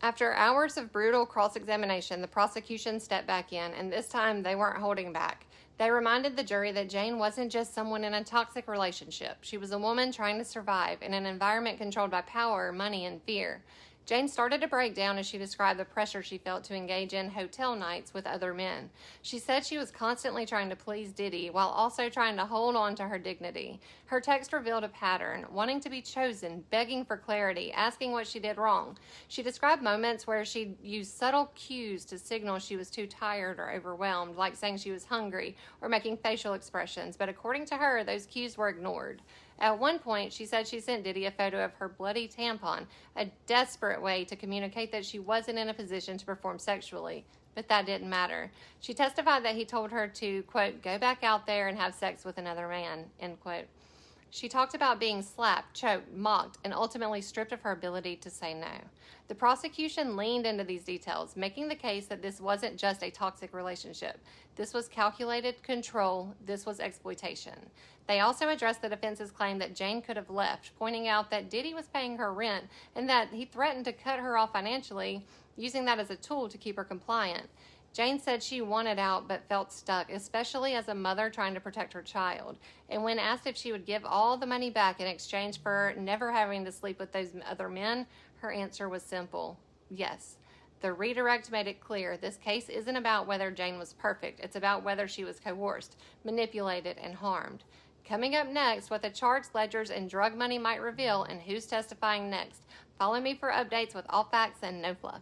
After hours of brutal cross-examination, the prosecution stepped back in, and this time they weren't holding back. They reminded the jury that Jane wasn't just someone in a toxic relationship. She was a woman trying to survive in an environment controlled by power, money, and fear. Jane started to break down as she described the pressure she felt to engage in hotel nights with other men. She said she was constantly trying to please Diddy while also trying to hold on to her dignity. Her text revealed a pattern: wanting to be chosen, begging for clarity, asking what she did wrong. She described moments where she used subtle cues to signal she was too tired or overwhelmed, like saying she was hungry or making facial expressions, but according to her, those cues were ignored. At one point, she said she sent Diddy a photo of her bloody tampon, a desperate way to communicate that she wasn't in a position to perform sexually, but that didn't matter. She testified that he told her to, quote, go back out there and have sex with another man, end quote. She talked about being slapped, choked, mocked, and ultimately stripped of her ability to say no. The prosecution leaned into these details, making the case that this wasn't just a toxic relationship. This was calculated control. This was exploitation. They also addressed the defense's claim that Jane could have left, pointing out that Diddy was paying her rent and that he threatened to cut her off financially, using that as a tool to keep her compliant. Jane said she wanted out but felt stuck, especially as a mother trying to protect her child. And when asked if she would give all the money back in exchange for never having to sleep with those other men, her answer was simple: yes. The redirect made it clear this case isn't about whether Jane was perfect. It's about whether she was coerced, manipulated, and harmed. Coming up next, what the charts, ledgers, and drug money might reveal and who's testifying next. Follow me for updates with all facts and no fluff.